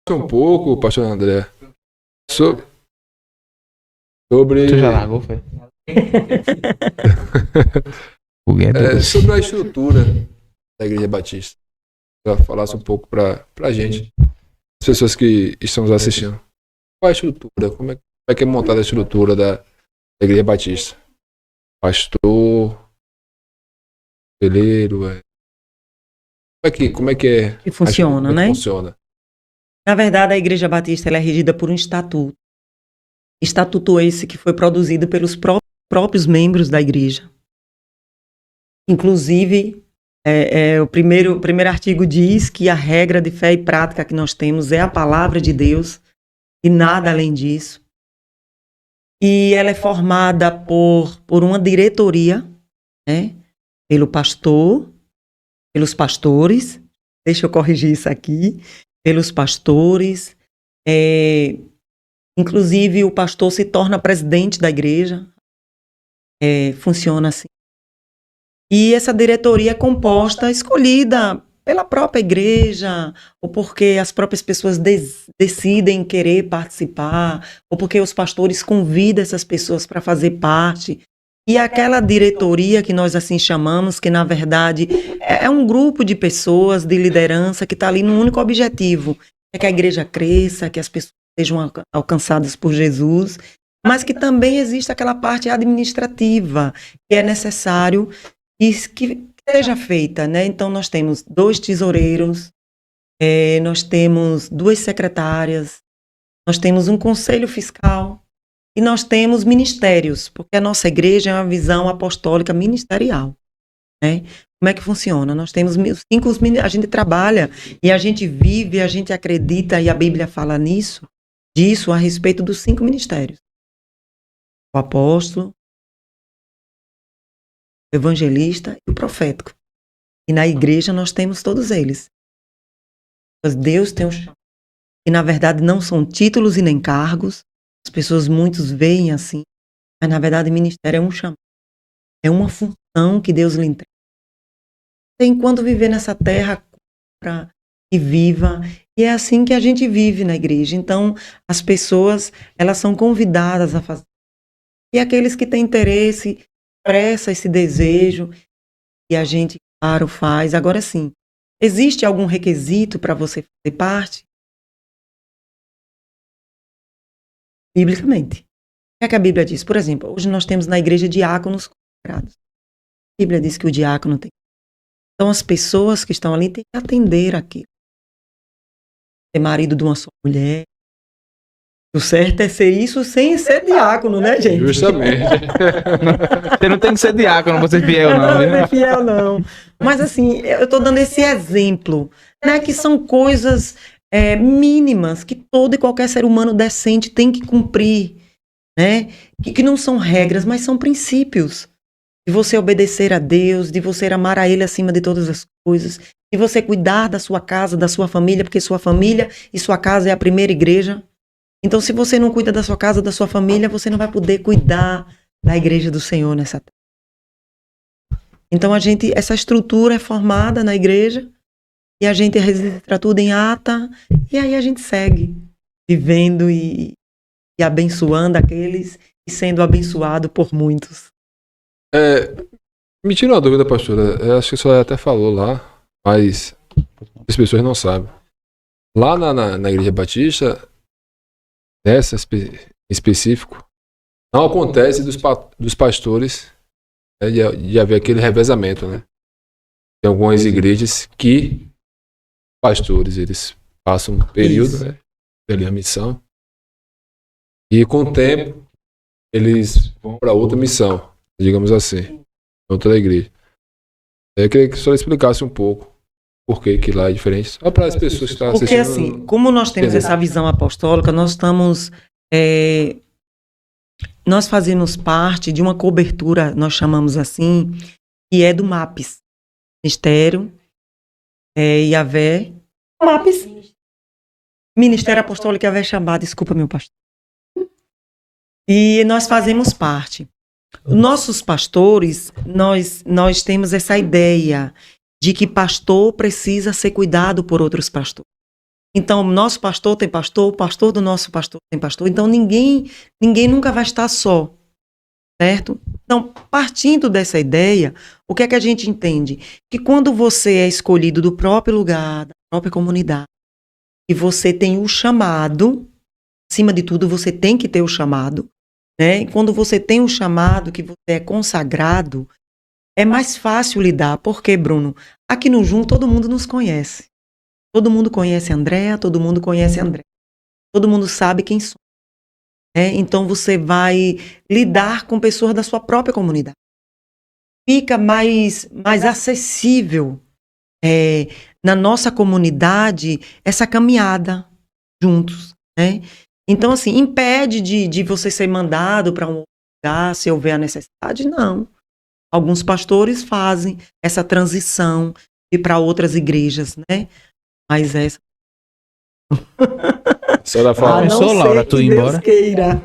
Um pouco, pastor André, sobre Tu já largou, foi? sobre a estrutura da Igreja Batista. Para falasse um pouco para a gente, as pessoas que estão nos assistindo. Qual é a estrutura? Como é que é montada a estrutura da Igreja Batista? Pastor, celeiro, como é que é? Que funciona, né? Funciona. Na verdade, a Igreja Batista ela é regida por um estatuto. Estatuto esse que foi produzido pelos próprios membros da igreja. Inclusive, o primeiro artigo diz que a regra de fé e prática que nós temos é a palavra de Deus e nada além disso. E ela é formada por uma diretoria, né? Pelo pastor, pelos pastores, deixa eu corrigir isso aqui, pelos pastores, inclusive o pastor se torna presidente da igreja, funciona assim. E essa diretoria é composta, escolhida pela própria igreja, ou porque as próprias pessoas decidem querer participar, ou porque os pastores convidam essas pessoas para fazer parte. E aquela diretoria que nós assim chamamos, que na verdade é um grupo de pessoas, de liderança, que está ali num único objetivo, é que a igreja cresça, que as pessoas sejam alcançadas por Jesus, mas que também existe aquela parte administrativa, que é necessário que seja feita, né? Então nós temos 2 tesoureiros, nós temos 2 secretárias, nós temos um conselho fiscal, e nós temos ministérios, porque a nossa igreja é uma visão apostólica ministerial, né? Como é que funciona? Nós temos 5, a gente trabalha e a gente vive, a gente acredita, e a Bíblia fala disso a respeito dos 5 ministérios. O apóstolo, o evangelista e o profético. E na igreja nós temos todos eles. Mas Deus tem um chamado. E na verdade não são títulos e nem cargos. As pessoas, muitos veem assim, mas na verdade o ministério é um chamado. É uma função que Deus lhe entrega. Enquanto viver nessa terra e viva, e é assim que a gente vive na igreja. Então, as pessoas, elas são convidadas a fazer. E aqueles que têm interesse, expressa esse desejo, e a gente, claro, faz. Agora sim, existe algum requisito para você fazer parte? Biblicamente. O que a Bíblia diz? Por exemplo, hoje nós temos na igreja diáconos consagrados. A Bíblia diz que o diácono tem. Então as pessoas que estão ali têm que atender aquilo. Ser marido de uma só mulher. O certo é ser isso sem ser diácono, né, gente? Justamente. Você não tem que ser diácono, você é fiel, não. Não é fiel, não. Mas assim, eu estou dando esse exemplo, né, que são coisas mínimas que todo e qualquer ser humano decente tem que cumprir, né? Que não são regras, mas são princípios. De você obedecer a Deus, de você amar a Ele acima de todas as coisas, de você cuidar da sua casa, da sua família, porque sua família e sua casa é a primeira igreja. Então, se você não cuida da sua casa, da sua família, você não vai poder cuidar da igreja do Senhor nessa terra. Então, essa estrutura é formada na igreja, e a gente registra tudo em ata, e aí a gente segue, vivendo e abençoando aqueles e sendo abençoado por muitos. Me tira uma dúvida, pastora. Eu acho que a senhora até falou lá, mas as pessoas não sabem. Lá na Igreja Batista, nessa específico, não acontece dos pastores, né, de haver aquele revezamento, né? Tem algumas igrejas que pastores, eles passam um período, né, pela missão, e com o tempo eles vão para outra missão, digamos assim, outra igreja. Eu queria que a senhora explicasse um pouco por que lá é diferente, só para as pessoas que estão assistindo. Porque assim, como nós temos essa visão apostólica, nós fazemos parte de uma cobertura, nós chamamos assim, que é do MAPS, Ministério Yahvé, MAPS, Ministério Apostólico Yahvé Shabá, desculpa meu pastor. E nós fazemos parte. Nossos pastores, nós temos essa ideia de que pastor precisa ser cuidado por outros pastores. Então, nosso pastor tem pastor, o pastor do nosso pastor tem pastor. Então, ninguém nunca vai estar só, certo? Então, partindo dessa ideia, o que é que a gente entende? Que quando você é escolhido do próprio lugar, da própria comunidade, e você tem o chamado, acima de tudo, você tem que ter o chamado, né? E quando você tem o chamado, que você é consagrado, é mais fácil lidar. Porque, Bruno, aqui no Jum todo mundo nos conhece. Todo mundo conhece a Andréa, todo mundo conhece a André. Todo mundo sabe quem sou. Então você vai lidar com pessoas da sua própria comunidade. Fica mais acessível na nossa comunidade essa caminhada juntos, né? Então, assim, impede de você ser mandado para um outro lugar se houver a necessidade? Não. Alguns pastores fazem essa transição e para outras igrejas, né? Mas essa... Só da Ah, forma. não. Pensou, Laura, tu ir Deus embora? queira.